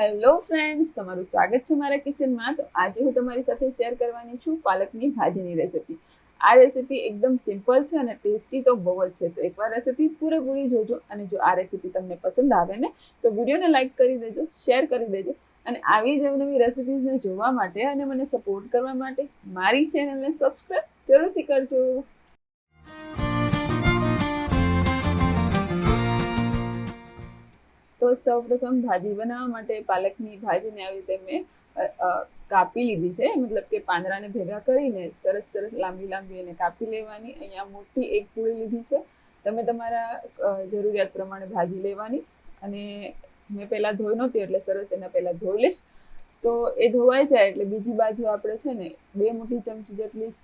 Hello friends, તમારું સ્વાગત છે મારા કિચનમાં. તો આજે હું તમારી સાથે શેર કરવાની છું પાલકની ભાજીની રેસિપી. આ રેસિપી એકદમ સિમ્પલ છે અને ટેસ્ટી તો બહુ જ છે. તો એકવાર રેસિપી પૂરેપૂરી જોજો અને જો આ રેસિપી તમને પસંદ આવે ને તો વિડીયોને લાઈક કરી દેજો, શેર કરી દેજો અને આવી જ નવી રેસિપીઝને જોવા માટે અને મને સપોર્ટ કરવા માટે મારી ચેનલને સબસ્ક્રાઈબ જરૂરથી કરજો. તો સૌપ્રથમ ભાજી બનાવવા માટે પાલકની ભાજીને આવી રીતે મેં કાપી લીધી છે. મતલબ કે પાંદડાને ભેગા કરીને સરસ લાંબી એને કાપી લેવાની. અહીંયા મોટી એક પૂળી લીધી છે. તમે તમારા જરૂરિયાત પ્રમાણે ભાજી લેવાની. અને મેં પહેલાં ધોઈ નહોતી એટલે સરસ એના પહેલાં ધોઈ લઈશ. તો એ ધોવાઈ જાય એટલે બીજી બાજુ આપણે છે ને 2 મોટી ચમચી જેટલી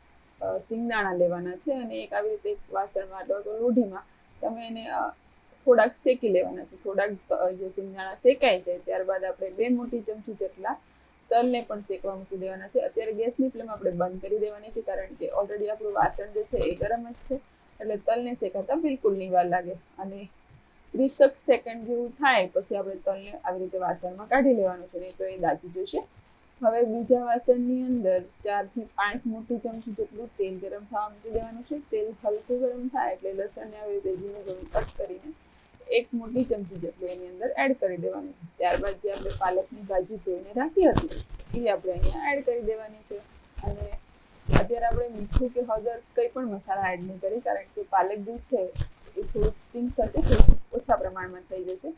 સિંગદાણા લેવાના છે અને એક આવી રીતે એક વાસણમાં અથવા તો લોઢીમાં તમે એને થોડાક શેકી લેવાના છે. થોડાક જે સિંગદાણા શેકાઈ જાય ત્યારબાદ આપણે 2 મોટી ચમચી જેટલા તલને પણ શેકવા મૂકી દેવાના છે. અત્યારે ગેસની ફ્લેમ આપણે બંધ કરી દેવાની છે કારણ કે ઓલરેડી આપણું વાસણ જે છે એ ગરમ જ છે એટલે તલને શેકાતા બિલકુલ નહીં વાર લાગે. અને 30 સેકન્ડ જેવું થાય પછી આપણે તલને આવી રીતે વાસણમાં કાઢી લેવાનું છે, નહીં તો એ દાજી જશે. હવે બીજા વાસણની અંદર 4 થી 5 મોટી ચમચી જેટલું તેલ ગરમ થવા મૂકી દેવાનું છે. તેલ હલકું ગરમ થાય એટલે લસણને આવી રીતે ઝીણું કટ કરીને 1 મોટી ચમચી જેટલું એની અંદર એડ કરી દેવાનું છે. ત્યારબાદ જે આપણે પાલકની ભાજી ધોઈને રાખી હતી એ આપણે અહીંયા એડ કરી દેવાની છે. અને અત્યારે આપણે મીઠું કે હળદર કંઈ પણ મસાલા એડ નહીં કરી કારણ કે પાલક જે છે એ થોડુંક સ્ટીમ સાથે ઓછા પ્રમાણમાં થઈ જશે.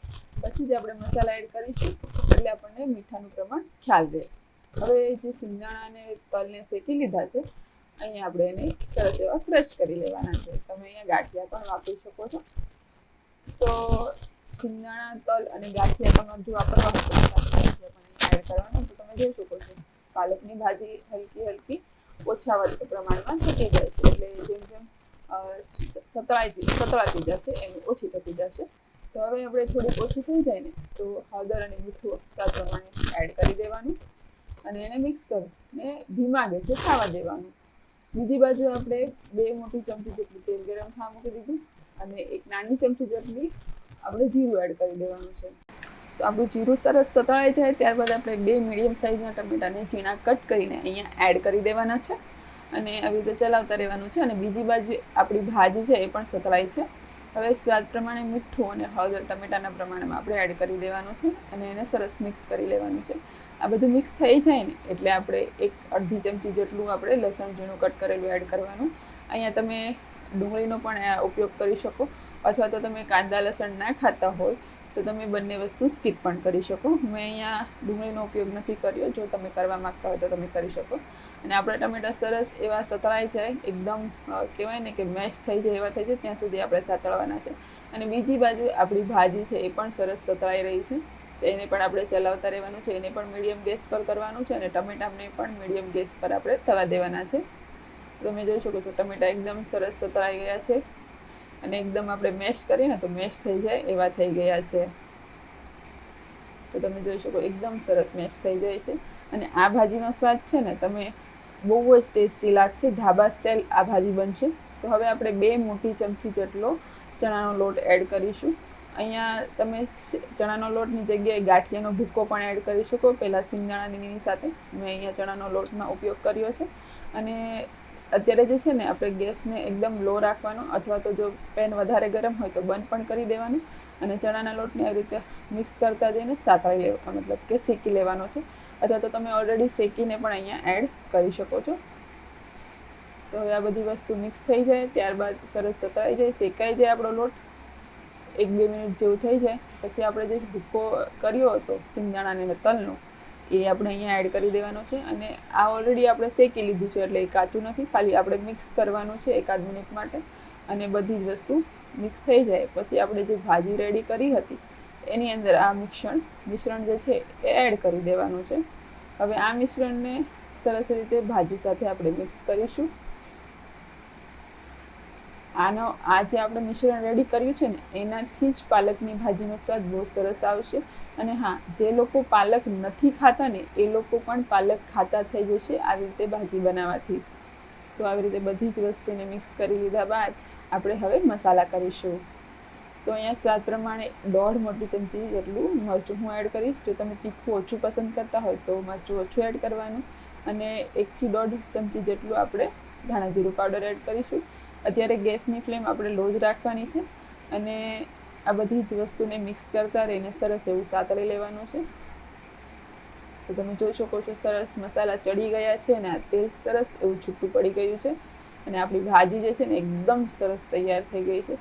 પછી જ આપણે મસાલા એડ કરીશું એટલે આપણને મીઠાનું પ્રમાણ ખ્યાલ રહે. હવે જે સિંગદાણા અને તલને શેકી લીધા છે અહીંયા આપણે એને સરસ એવા ક્રશ કરી લેવાના છે. તમે અહીંયા ગાંઠિયા પણ વાપરી શકો છો. તો સિંગદાણા, તલ અને ગાંઠિયા તમારે જો વાપરવા હોય તો ગાંઠિયા પણ એડ કરવાનું. તો તમે જોઈ શકો છો પાલકની ભાજી હલકી ઓછા પ્રમાણમાં થતી જાય છે એટલે જેમ જેમ સતળાતી જશે એમ ઓછી થતી જશે. તો હવે આપણે થોડીક ઓછી થઈ જાય ને તો હળદર અને મીઠું સ્વાદ પ્રમાણે એડ કરી દેવાનું અને એને મિક્સ કરીને ધીમા ગેસે ખાવા દેવાનું. બીજી બાજુ આપણે 2 મોટી ચમચી જેટલું તેલ ગરમ થવા મૂકી દીધું અને એક નાની ચમચી જેટલી આપણે જીરું એડ કરી દેવાનું છે. તો આપણું જીરું સરસ સતળાઈ જાય ત્યારબાદ આપણે 2 મીડિયમ સાઇઝના ટમેટાને ઝીણા કટ કરીને અહીંયા એડ કરી દેવાના છે અને આવી રીતે ચલાવતા રહેવાનું છે. અને બીજી બાજુ આપણી ભાજી છે એ પણ સતળાઈ છે. હવે સ્વાદ પ્રમાણે મીઠું અને હળદર ટમેટાના પ્રમાણમાં આપણે એડ કરી દેવાનું છે અને એને સરસ મિક્સ કરી લેવાનું છે. આ બધું મિક્સ થઈ જાય ને એટલે આપણે 1-2 ચમચી જેટલું આપણે લસણ ઝીણું કટ કરેલું એડ કરવાનું. અહીંયા તમે ડુંગળીનો પણ ઉપયોગ કરી શકો અથવા તો તમે કાંદા લસણ ના ખાતા હોય તો તમે બંને વસ્તુ સ્કીપ પણ કરી શકો. મેં અહીંયા ડુંગળીનો ઉપયોગ નથી કર્યો. જો તમે કરવા માંગતા હોય તો તમે કરી શકો. અને આપણા ટમેટા સરસ એવા સતળાઈ જાય, એકદમ કહેવાય ને કે મેશ થઈ જાય એવા થઈ જાય ત્યાં સુધી આપણે સાતળવાના છે. અને બીજી બાજુ આપણી ભાજી છે એ પણ સરસ સતળાઈ રહી છે તો એને પણ આપણે ચલાવતા રહેવાનું છે. એને પણ મીડિયમ ગેસ પર કરવાનું છે અને ટમેટાને પણ મીડિયમ ગેસ પર આપણે થવા દેવાના છે. તમે જોઈ શકો છો ટમેટા એકદમ સરસ સતળાઈ ગયા છે અને એકદમ આપણે મેશ કરીએ ને તો મેશ થઈ જાય એવા થઈ ગયા છે. તો તમે જોઈ શકો એકદમ સરસ મેશ થઈ જાય છે. અને આ ભાજીનો સ્વાદ છે ને તમે બહુ જ ટેસ્ટી લાગશે. ઢાબા સ્ટાઇલ આ ભાજી બનશે. તો હવે આપણે 2 મોટી ચમચી જેટલો ચણાનો લોટ એડ કરીશું. અહીંયા તમે ચણાનો લોટની જગ્યાએ ગાંઠિયાનો ભૂકો પણ એડ કરી શકો. પહેલાં સિંગદાણાની સાથે મેં અહીંયા ચણાનો લોટનો ઉપયોગ કર્યો છે. અને અત્યારે જે છે ને આપણે ગેસને એકદમ લો રાખવાનો અથવા તો જો પેન વધારે ગરમ હોય તો બંધ પણ કરી દેવાનું અને ચણાના લોટને આવી રીતે મિક્સ કરતા જઈને સાતળી લેવાનો, મતલબ કે શેકી લેવાનો છે. અથવા તો તમે ઓલરેડી શેકીને પણ અહીંયા એડ કરી શકો છો. તો હવે આ બધી વસ્તુ મિક્સ થઈ જાય ત્યારબાદ સરસ સતળાઈ જાય, શેકાઈ જાય આપણો લોટ 1-2 મિનિટ જેવું થઈ જાય પછી આપણે જે ભૂકો કર્યો હતો સિંગદાણા અને તલનો એ આપણે અહીંયા એડ કરી દેવાનો છે. અને આ ઓલરેડી આપણે શેકી લીધું છે એટલે એ કાચું નથી, ખાલી આપણે મિક્સ કરવાનું છે 1-8 મિનિટ માટે. અને બધી જ વસ્તુ મિક્સ થઈ જાય પછી આપણે જે ભાજી રેડી કરી હતી એની અંદર આ મિશ્રણ જે છે એ એડ કરી દેવાનું છે. હવે આ મિશ્રણને સરસ રીતે ભાજી સાથે આપણે મિક્સ કરીશું. આ જે આપણે મિશ્રણ રેડી કર્યું છે ને એનાથી જ પાલકની ભાજીનો સ્વાદ બહુ સરસ આવશે. અને હા, જે લોકો પાલક નથી ખાતા ને એ લોકો પણ પાલક ખાતા થઈ જશે આવી રીતે ભાજી બનાવવાથી. તો આવી રીતે બધી જ વસ્તુને મિક્સ કરી લીધા બાદ આપણે હવે મસાલા કરીશું. તો તો અહીંયા સ્વાદ પ્રમાણે 1.5 મોટી ચમચી જેટલું મરચું હું એડ કરીશ. જો તમે તીખું ઓછું પસંદ કરતા હોય તો મરચું ઓછું એડ કરવાનું. અને 1 થી 1.5 ચમચી જેટલું આપણે ધાણા જીરું પાવડર એડ કરીશું. અત્યારે ગેસની ફ્લેમ આપણે લો જ રાખવાની છે અને આ બધી જ વસ્તુને મિક્સ કરતા રહીને સરસ એવું સાતળી લેવાનું છે. તો તમે જોઈ શકો છો સરસ મસાલા ચડી ગયા છે અને આ તેલ સરસ એવું છૂટું પડી ગયું છે અને આપણી ભાજી જે છે ને એકદમ સરસ તૈયાર થઈ ગઈ છે.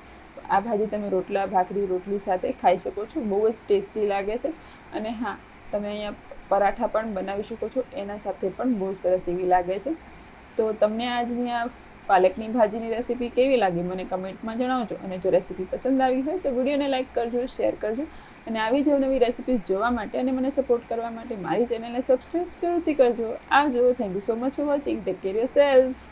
આ ભાજી તમે રોટલા, ભાખરી, રોટલી સાથે ખાઈ શકો છો. બહુ જ ટેસ્ટી લાગે છે. અને હા, તમે અહીંયા પરાઠા પણ બનાવી શકો છો, એના સાથે પણ બહુ સરસ એવી લાગે છે. તો તમને આજની આ પાલકની ભાજીની રેસીપી કેવી લાગી મને કમેન્ટમાં જણાવજો. અને જો રેસીપી પસંદ આવી હોય તો વિડીયોને લાઇક કરજો, શેર કરજો. અને આવી જ નવી રેસીપીઝ જોવા માટે અને મને સપોર્ટ કરવા માટે મારી ચેનલને સબસ્ક્રાઈબ જરૂરથી કરજો. આવજો. Thank you so much for watching. Take care yourself.